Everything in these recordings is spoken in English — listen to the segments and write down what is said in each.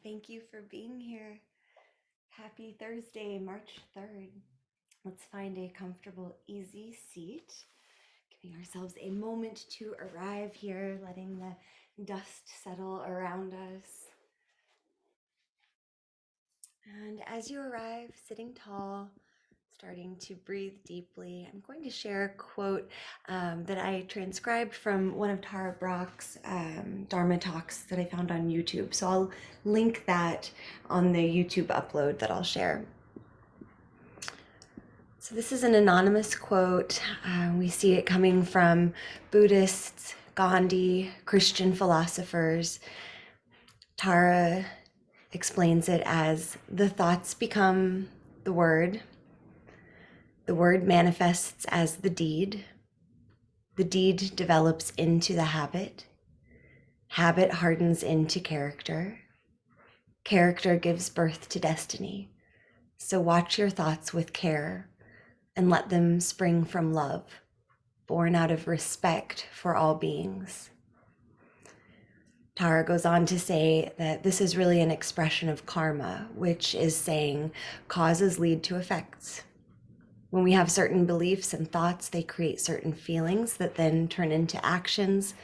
Thank you for being here. Happy Thursday, March 3rd. Let's find a comfortable, easy seat. Giving ourselves a moment to arrive here, letting the dust settle around us. And as you arrive, sitting tall, starting to breathe deeply, I'm going to share a quote that I transcribed from one of Tara Brach's Dharma talks that I found on YouTube. So I'll link that on the YouTube upload that I'll share. So this is an anonymous quote. We see it coming from Buddhists, Ghandi, Christian philosophers. Tara explains it as the thoughts become the word manifests as the deed develops into the habit hardens into character gives birth to destiny. So watch your thoughts with care and let them spring from love, born out of respect for all beings. Tara goes on to say that this is really an expression of karma, which is saying causes lead to effects. When we have certain beliefs and thoughts, they create certain feelings that then turn into actions.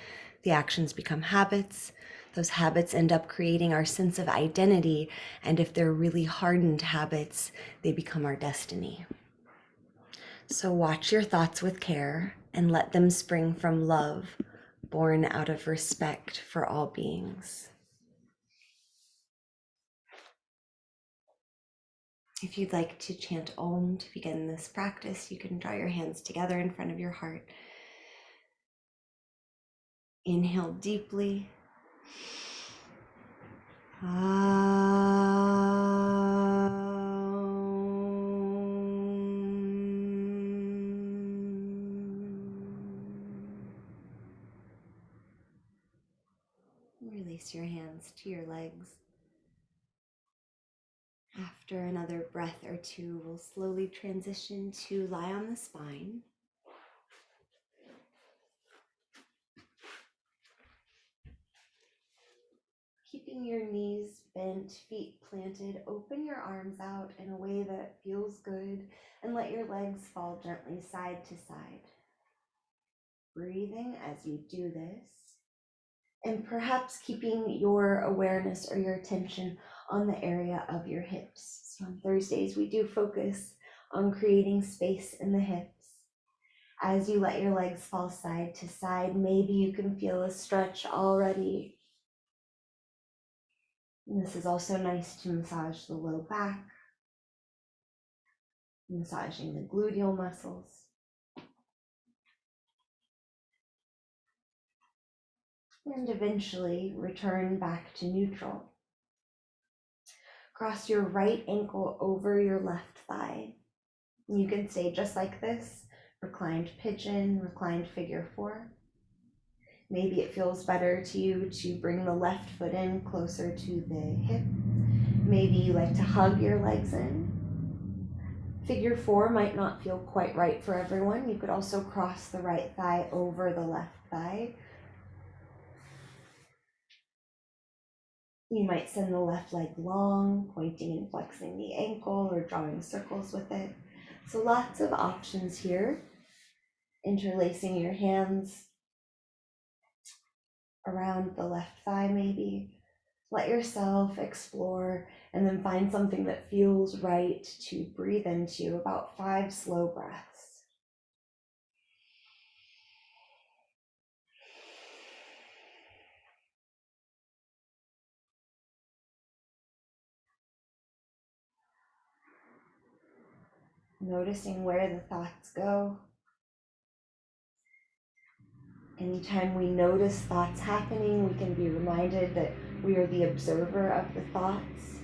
The actions become habits. Those habits end up creating our sense of identity. And if they're really hardened habits, they become our destiny. So watch your thoughts with care and let them spring from love, born out of respect for all beings. If you'd like to chant Om to begin this practice, you can draw your hands together in front of your heart. Inhale deeply. Release your hands to your legs. After another breath or two, we'll slowly transition to lie on the spine. Keeping your knees bent, feet planted, open your arms out in a way that feels good and let your legs fall gently side to side. Breathing as you do this, and perhaps keeping your awareness or your attention on the area of your hips. So on Thursdays, we do focus on creating space in the hips. As you let your legs fall side to side, maybe you can feel a stretch already. And this is also nice to massage the low back, massaging the gluteal muscles. And eventually return back to neutral. Cross your right ankle over your left thigh. You can stay just like this, reclined pigeon, reclined figure four. Maybe it feels better to you to bring the left foot in closer to the hip. Maybe you like to hug your legs in. Figure four might not feel quite right for everyone. You could also cross the right thigh over the left thigh. You might send the left leg long, pointing and flexing the ankle or drawing circles with it. So lots of options here. Interlacing your hands around the left thigh maybe. Let yourself explore and then find something that feels right to breathe into. About 5 slow breaths. Noticing where the thoughts go. Anytime we notice thoughts happening, we can be reminded that we are the observer of the thoughts.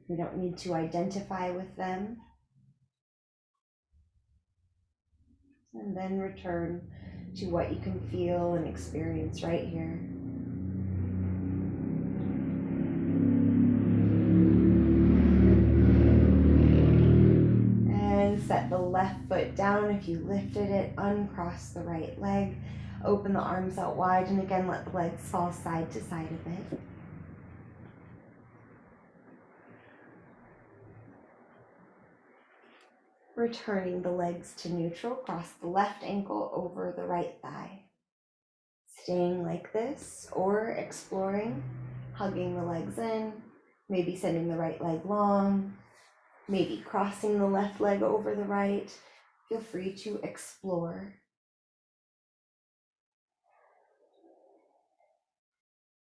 We don't need to identify with them. And then return to what you can feel and experience right here. And set the left foot down. If you lifted it, uncross the right leg. Open the arms out wide, and again, let the legs fall side to side a bit. Returning the legs to neutral, cross the left ankle over the right thigh. Staying like this or exploring, hugging the legs in, maybe sending the right leg long, maybe crossing the left leg over the right. Feel free to explore.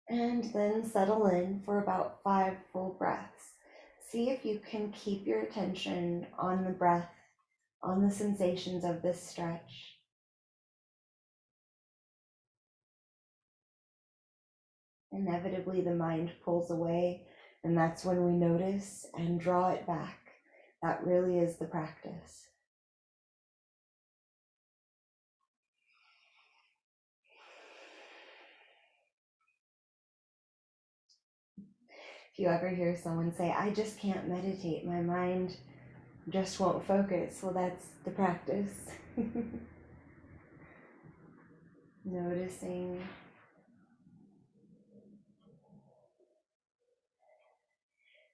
And then settle in for about 5 full breaths. See if you can keep your attention on the breath, on the sensations of this stretch. Inevitably, the mind pulls away, and that's when we notice and draw it back. That really is the practice. If you ever hear someone say, I just can't meditate, my mind just won't focus, well, that's the practice. Noticing.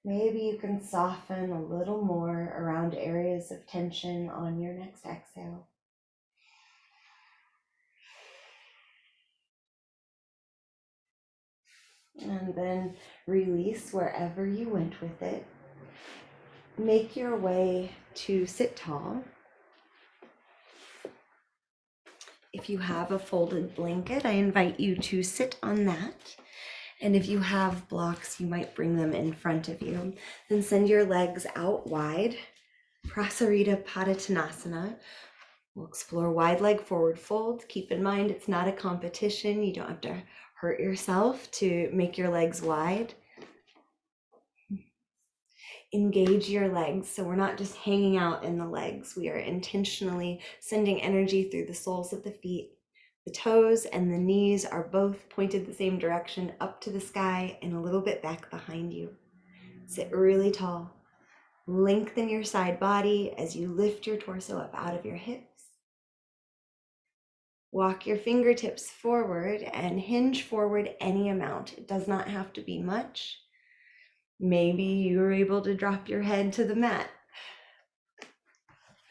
Maybe you can soften a little more around areas of tension on your next exhale. And then release wherever you went with it. Make your way to sit tall. If you have a folded blanket, I invite you to sit on that. And if you have blocks, you might bring them in front of you. Then send your legs out wide. Prasarita Padottanasana. We'll explore wide leg forward fold. Keep in mind, it's not a competition. You don't have to hurt yourself to make your legs wide. Engage your legs. So we're not just hanging out in the legs. We are intentionally sending energy through the soles of the feet. The toes and the knees are both pointed the same direction, up to the sky and a little bit back behind you. Sit really tall. Lengthen your side body as you lift your torso up out of your hips. Walk your fingertips forward and hinge forward any amount. It does not have to be much. Maybe you're able to drop your head to the mat.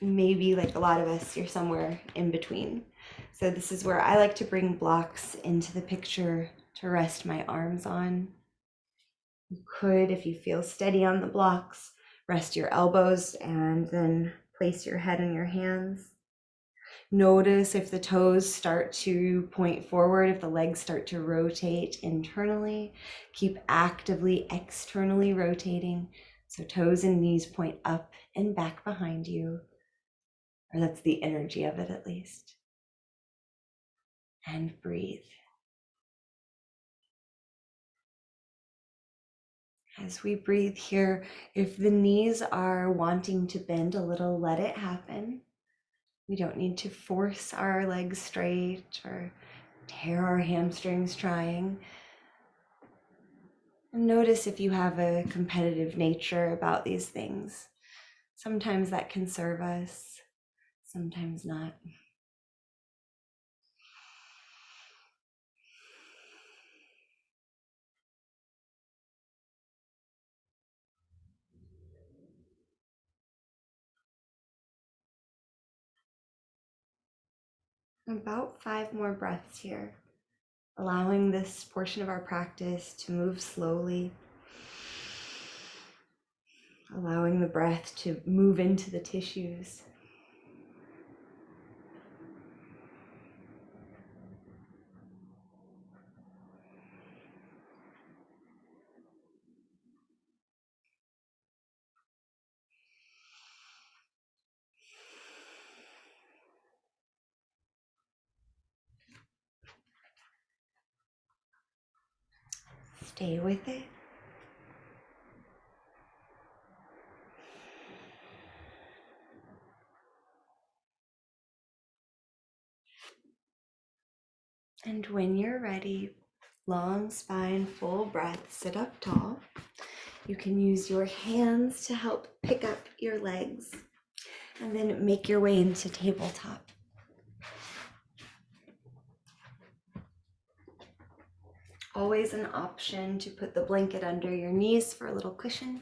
Maybe, like a lot of us, you're somewhere in between. So this is where I like to bring blocks into the picture to rest my arms on. You could, if you feel steady on the blocks, rest your elbows and then place your head in your hands. Notice if the toes start to point forward, if the legs start to rotate internally. Keep actively externally rotating. So toes and knees point up and back behind you. Or that's the energy of it, at least. And breathe. As we breathe here, if the knees are wanting to bend a little, let it happen. We don't need to force our legs straight or tear our hamstrings trying. And notice if you have a competitive nature about these things. Sometimes that can serve us, sometimes not. About 5 more breaths here, allowing this portion of our practice to move slowly, allowing the breath to move into the tissues. Stay with it. And when you're ready, long spine, full breath, sit up tall. You can use your hands to help pick up your legs and then make your way into tabletop. Always an option to put the blanket under your knees for a little cushion.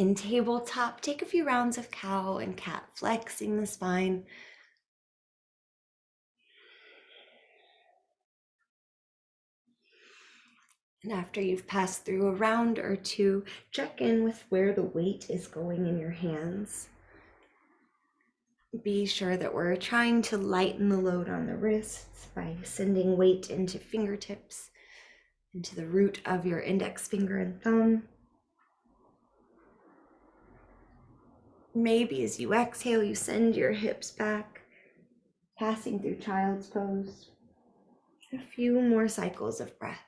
In tabletop, take a few rounds of cow and cat, flexing the spine. And after you've passed through a round or two, check in with where the weight is going in your hands. Be sure that we're trying to lighten the load on the wrists by sending weight into fingertips, into the root of your index finger and thumb. Maybe as you exhale, you send your hips back, passing through child's pose. A few more cycles of breath.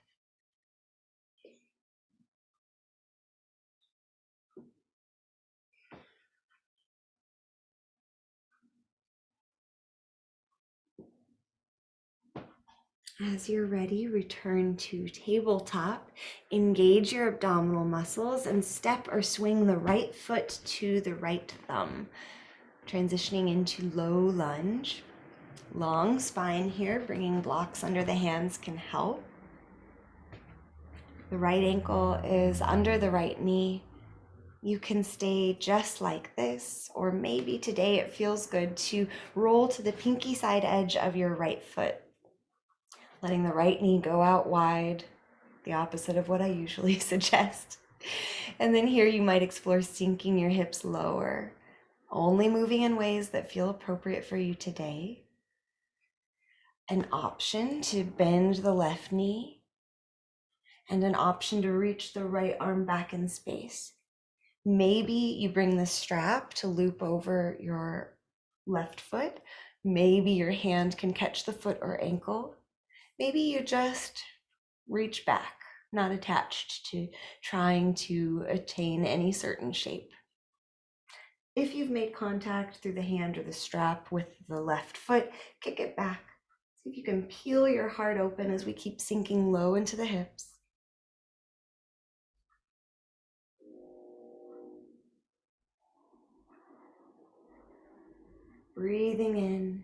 As you're ready, return to tabletop. Engage your abdominal muscles and step or swing the right foot to the right thumb. Transitioning into low lunge. Long spine here, bringing blocks under the hands can help. The right ankle is under the right knee. You can stay just like this, or maybe today it feels good to roll to the pinky side edge of your right foot, letting the right knee go out wide, the opposite of what I usually suggest. And then here you might explore sinking your hips lower, only moving in ways that feel appropriate for you today. An option to bend the left knee, and an option to reach the right arm back in space. Maybe you bring the strap to loop over your left foot. Maybe your hand can catch the foot or ankle. Maybe you just reach back, not attached to trying to attain any certain shape. If you've made contact through the hand or the strap with the left foot, kick it back. See if you can peel your heart open as we keep sinking low into the hips. Breathing in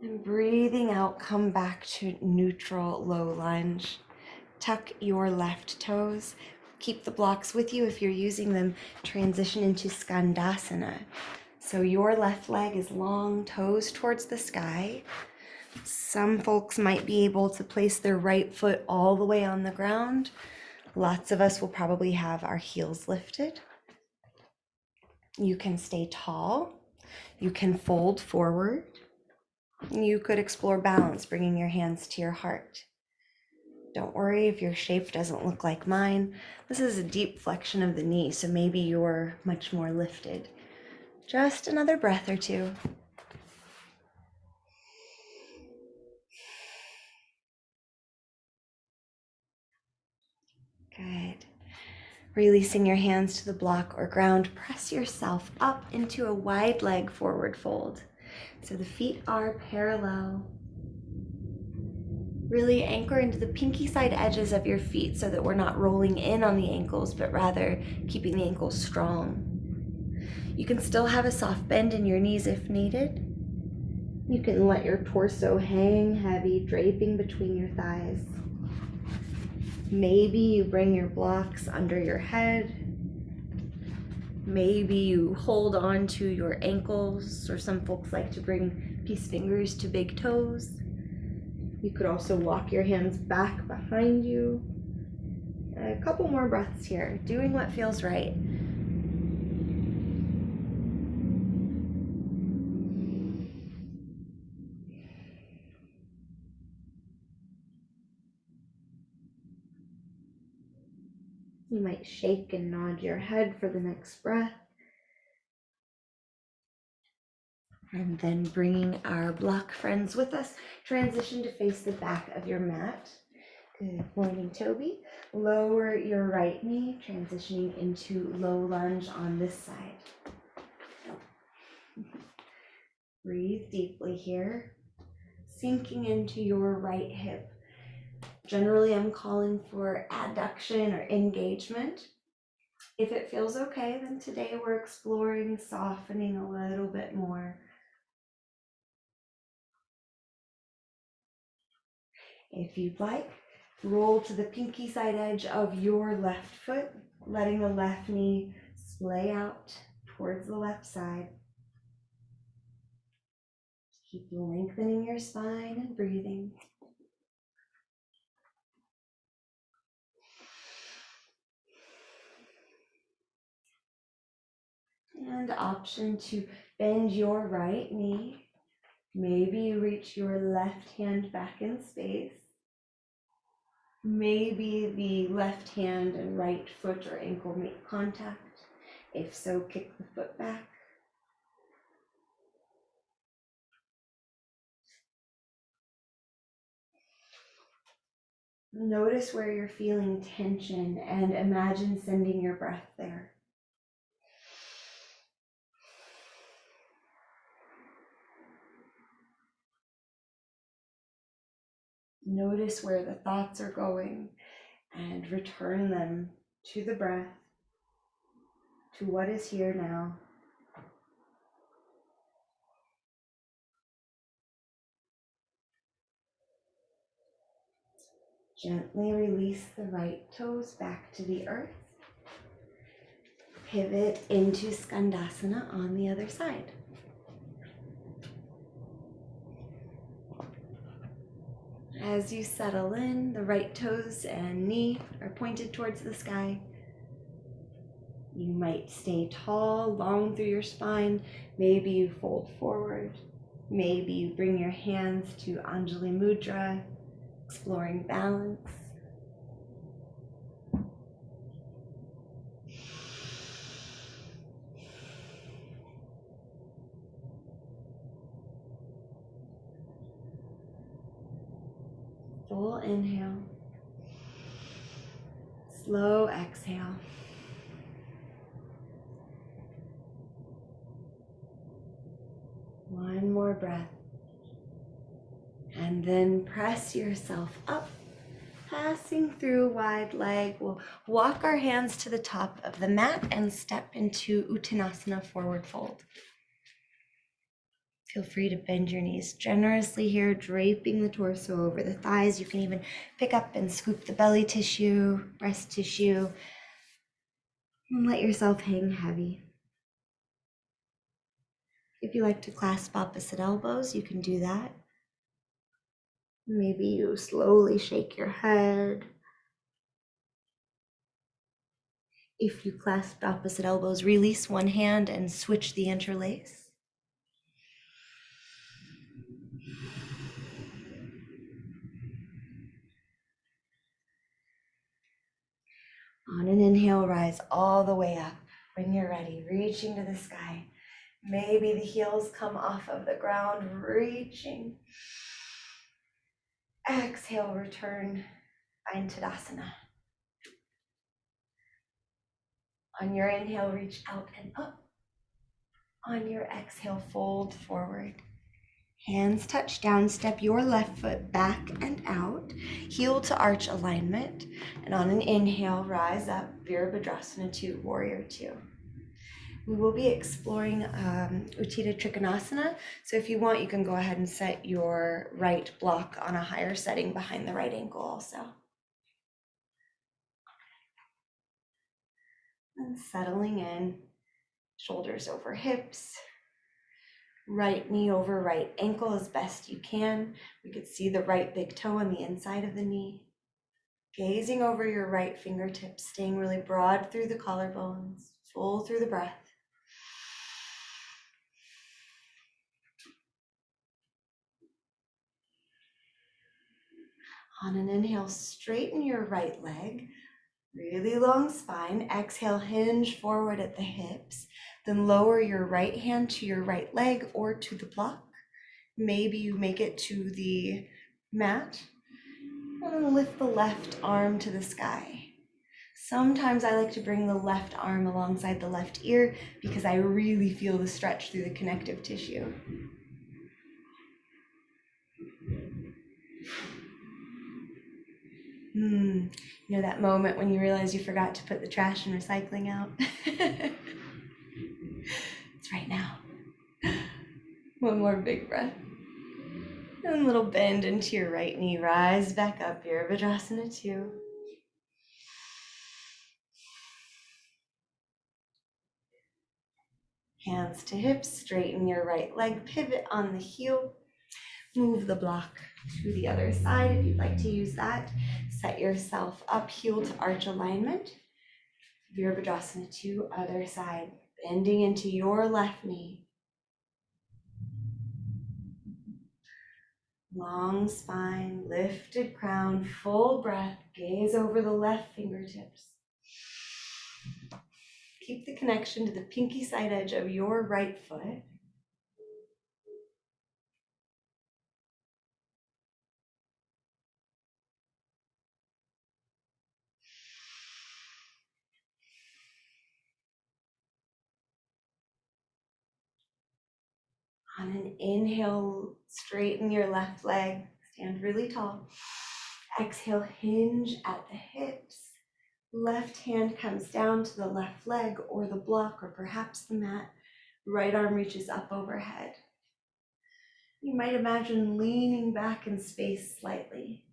and breathing out, come back to neutral low lunge. Tuck your left toes. Keep the blocks with you if you're using them. Transition into Skandasana. So your left leg is long, toes towards the sky. Some folks might be able to place their right foot all the way on the ground. Lots of us will probably have our heels lifted. You can stay tall. You can fold forward. You could explore balance, bringing your hands to your heart. Don't worry if your shape doesn't look like mine. This is a deep flexion of the knee, so maybe you're much more lifted. Just another breath or two. Good. Releasing your hands to the block or ground, press yourself up into a wide leg forward fold. So the feet are parallel. Really anchor into the pinky side edges of your feet so that we're not rolling in on the ankles, but rather keeping the ankles strong. You can still have a soft bend in your knees if needed. You can let your torso hang heavy, draping between your thighs. Maybe you bring your blocks under your head. Maybe you hold on to your ankles, or some folks like to bring peace fingers to big toes. You could also walk your hands back behind you. A couple more breaths here, doing what feels right. You might shake and nod your head for the next breath. And then bringing our block friends with us, transition to face the back of your mat. Good morning, Toby. Lower your right knee, transitioning into low lunge on this side. Breathe deeply here, sinking into your right hip. Generally, I'm calling for adduction or engagement. If it feels okay, then today we're exploring softening a little bit more. If you'd like, roll to the pinky side edge of your left foot, letting the left knee splay out towards the left side. Keep lengthening your spine and breathing. And option to bend your right knee. Maybe you reach your left hand back in space. Maybe the left hand and right foot or ankle make contact. If so, kick the foot back. Notice where you're feeling tension and imagine sending your breath there. Notice where the thoughts are going and return them to the breath, to what is here now. Gently release the right toes back to the earth. Pivot into Skandasana on the other side. As you settle in, the right toes and knee are pointed towards the sky. You might stay tall, long through your spine. Maybe you fold forward. Maybe you bring your hands to Anjali Mudra, exploring balance. Full inhale. Slow exhale. One more breath. And then press yourself up, passing through wide leg. We'll walk our hands to the top of the mat and step into Uttanasana, forward fold. Feel free to bend your knees generously here, draping the torso over the thighs. You can even pick up and scoop the belly tissue, breast tissue, and let yourself hang heavy. If you like to clasp opposite elbows, you can do that. Maybe you slowly shake your head. If you clasped opposite elbows, release one hand and switch the interlace. On an inhale, rise all the way up. When you're ready, reaching to the sky. Maybe the heels come off of the ground, reaching. Exhale, return into Tadasana. On your inhale, reach out and up. On your exhale, fold forward. Hands touch down, step your left foot back and out, heel to arch alignment. And on an inhale, rise up, Virabhadrasana 2, Warrior 2. We will be exploring Utthita Trikonasana. So if you want, you can go ahead and set your right block on a higher setting behind the right ankle also. And settling in, shoulders over hips, right knee over right ankle as best you can. We could see the right big toe on the inside of the knee. Gazing over your right fingertips, staying really broad through the collarbones, full through the breath. On an inhale, straighten your right leg, really long spine. Exhale, hinge forward at the hips. Then lower your right hand to your right leg or to the block. Maybe you make it to the mat. And then lift the left arm to the sky. Sometimes I like to bring the left arm alongside the left ear because I really feel the stretch through the connective tissue. You know that moment when you realize you forgot to put the trash and recycling out? It's right now. One more big breath. And a little bend into your right knee. Rise back up, Virabhadrasana 2. Hands to hips, straighten your right leg, pivot on the heel, move the block to the other side if you'd like to use that. Set yourself up, heel to arch alignment. Virabhadrasana to other side, bending into your left knee. Long spine, lifted crown, full breath, gaze over the left fingertips. Keep the connection to the pinky side edge of your right foot. On an inhale, straighten your left leg, stand really tall. Exhale, hinge at the hips. Left hand comes down to the left leg or the block or perhaps the mat. Right arm reaches up overhead. You might imagine leaning back in space slightly.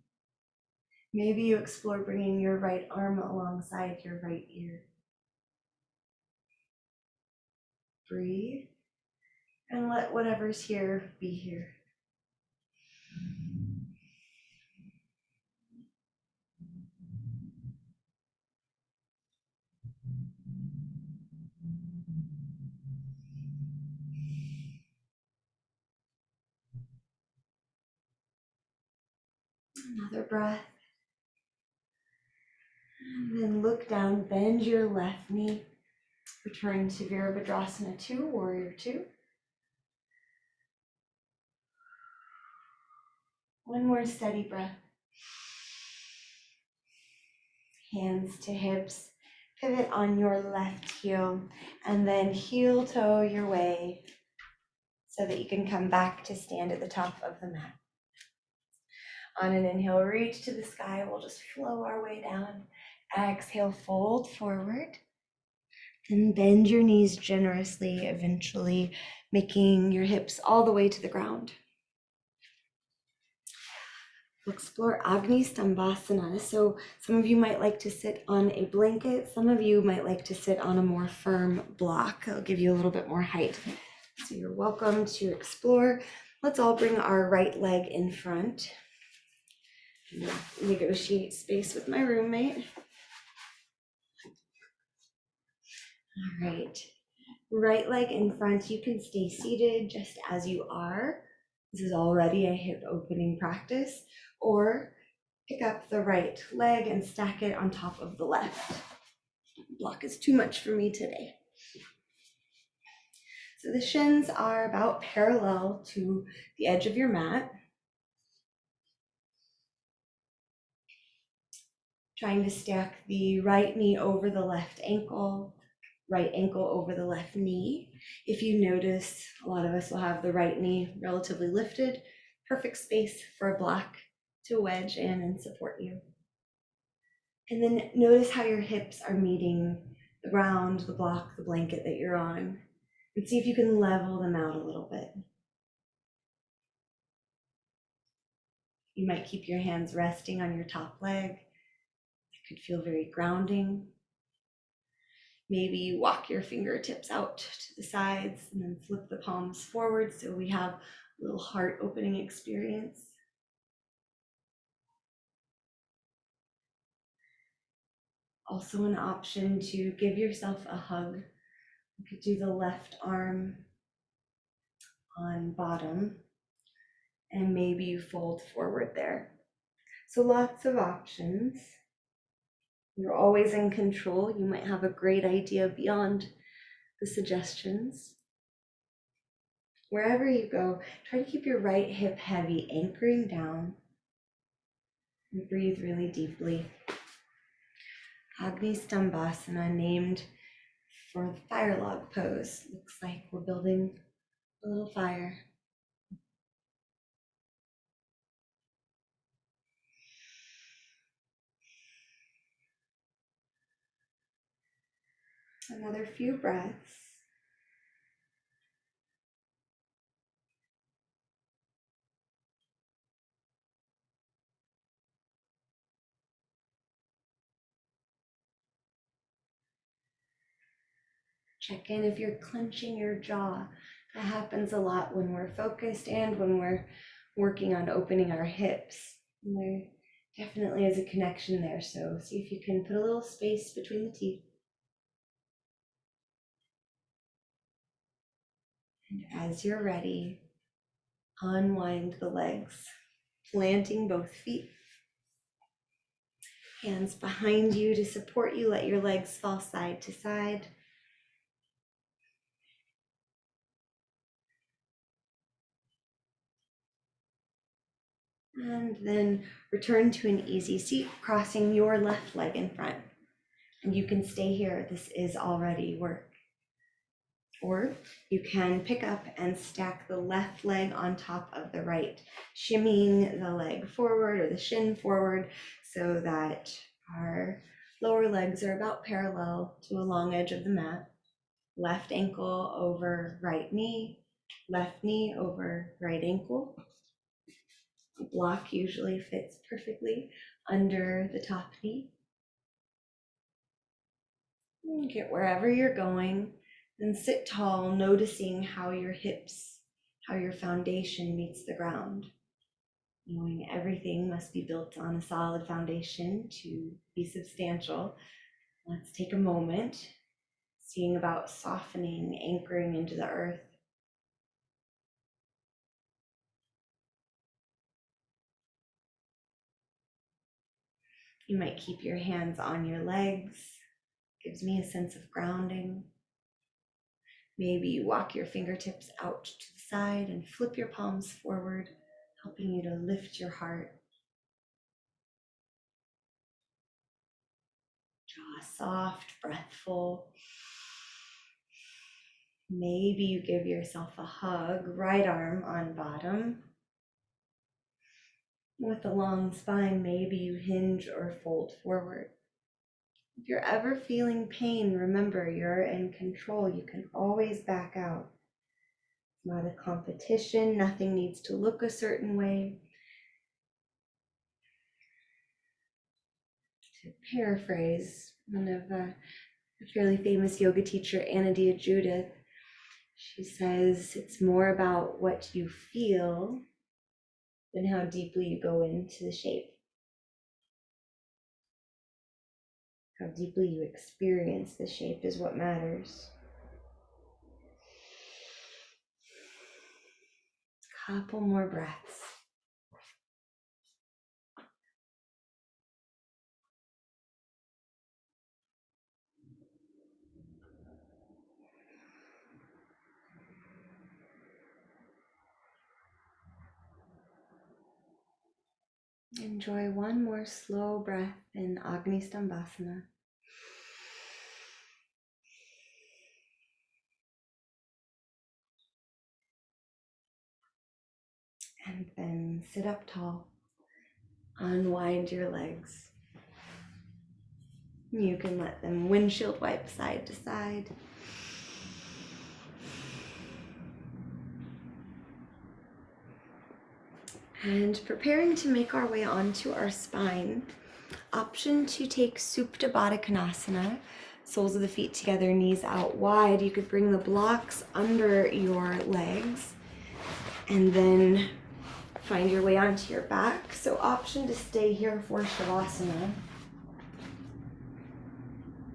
Maybe you explore bringing your right arm alongside your right ear. Breathe and let whatever's here be here. Another breath. And then look down, bend your left knee. Return to Virabhadrasana 2, Warrior 2. One more steady breath. Hands to hips. Pivot on your left heel and then heel toe your way so that you can come back to stand at the top of the mat. On an inhale, reach to the sky. We'll just flow our way down. Exhale, fold forward. Then bend your knees generously, eventually making your hips all the way to the ground. We'll explore Agni Stambasana. So some of you might like to sit on a blanket. Some of you might like to sit on a more firm block. It'll give you a little bit more height. So you're welcome to explore. Let's all bring our right leg in front. Negotiate space with my roommate. All right. Right leg in front. You can stay seated just as you are. This is already a hip opening practice. Or pick up the right leg and stack it on top of the left. Block is too much for me today. So the shins are about parallel to the edge of your mat. Trying to stack the right knee over the left ankle, right ankle over the left knee. If you notice, a lot of us will have the right knee relatively lifted. Perfect space for a block to wedge in and support you. And then notice how your hips are meeting the ground, the block, the blanket that you're on. And see if you can level them out a little bit. You might keep your hands resting on your top leg. It could feel very grounding. Maybe you walk your fingertips out to the sides and then flip the palms forward so we have a little heart opening experience. Also an option to give yourself a hug. You could do the left arm on bottom and maybe you fold forward there. So lots of options. You're always in control. You might have a great idea beyond the suggestions. Wherever you go, try to keep your right hip heavy, anchoring down. And breathe really deeply. Agni Stambasana, named for the fire log pose. Looks like we're building a little fire. Another few breaths. Check in if you're clenching your jaw. That happens a lot when we're focused and when we're working on opening our hips. And there definitely is a connection there, so see if you can put a little space between the teeth. And as you're ready, unwind the legs, planting both feet. Hands behind you to support you. Let your legs fall side to side. And then return to an easy seat, crossing your left leg in front. And you can stay here. This is already work. Or you can pick up and stack the left leg on top of the right, shimmying the leg forward or the shin forward so that our lower legs are about parallel to a long edge of the mat. Left ankle over right knee, left knee over right ankle. The block usually fits perfectly under the top knee. Get wherever you're going, then sit tall, noticing how your hips, how your foundation meets the ground. Knowing everything must be built on a solid foundation to be substantial. Let's take a moment, seeing about softening, anchoring into the earth. You might keep your hands on your legs. Gives me a sense of grounding. Maybe you walk your fingertips out to the side and flip your palms forward, helping you to lift your heart. Jaw soft, breath full. Maybe you give yourself a hug, right arm on bottom. With a long spine, maybe you hinge or fold forward. If you're ever feeling pain, remember you're in control. You can always back out. It's not a competition. Nothing needs to look a certain way. To paraphrase one of a fairly famous yoga teacher, Anadea Judith, she says it's more about what you feel than how deeply you go into the shape. How deeply you experience the shape is what matters. Couple more breaths. Enjoy one more slow breath in Agni Stambasana. And then sit up tall. Unwind your legs. You can let them windshield wipe side to side. And preparing to make our way onto our spine. Option to take Supta Baddha Konasana, soles of the feet together, knees out wide. You could bring the blocks under your legs and then find your way onto your back. So option to stay here for Shavasana.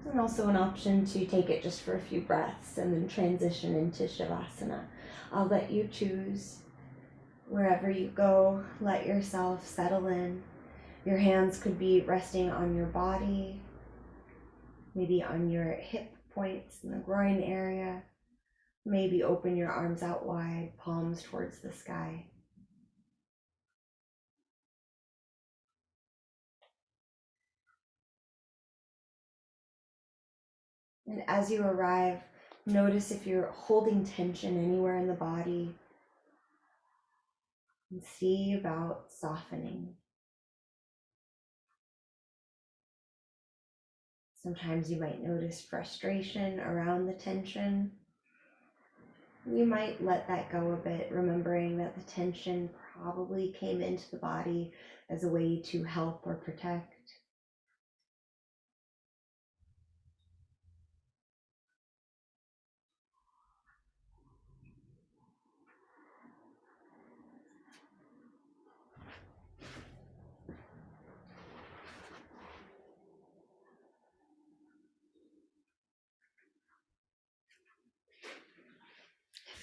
And also an option to take it just for a few breaths and then transition into Shavasana. I'll let you choose. Wherever you go, let yourself settle in. Your hands could be resting on your body, maybe on your hip points in the groin area. Maybe open your arms out wide, palms towards the sky. And as you arrive, notice if you're holding tension anywhere in the body, and see about softening. Sometimes you might notice frustration around the tension. You might let that go a bit, remembering that the tension probably came into the body as a way to help or protect.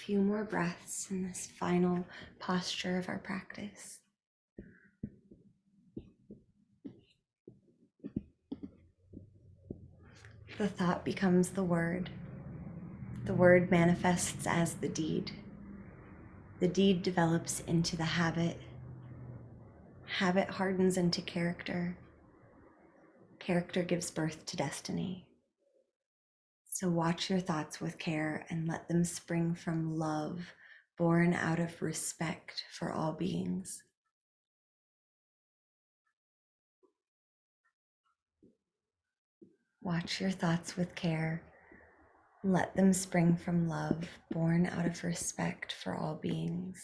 few more breaths in this final posture of our practice. The thought becomes the word. The word manifests as the deed. The deed develops into the habit. Habit hardens into character. Character gives birth to destiny. So watch your thoughts with care and let them spring from love, born out of respect for all beings. Watch your thoughts with care. Let them spring from love, born out of respect for all beings.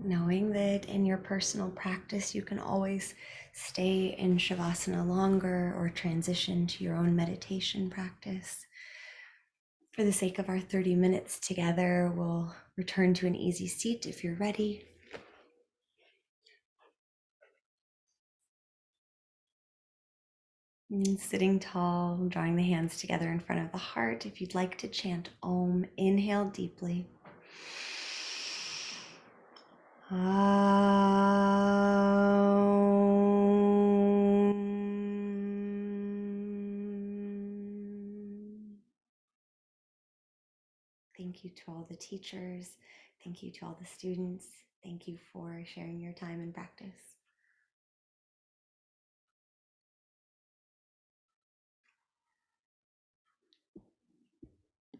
Knowing that in your personal practice, you can always stay in Shavasana longer or transition to your own meditation practice. For the sake of our 30 minutes together, we'll return to an easy seat if you're ready. And sitting tall, drawing the hands together in front of the heart. If you'd like to chant Om, inhale deeply. Thank you to all the teachers. Thank you to all the students. Thank you for sharing your time and practice.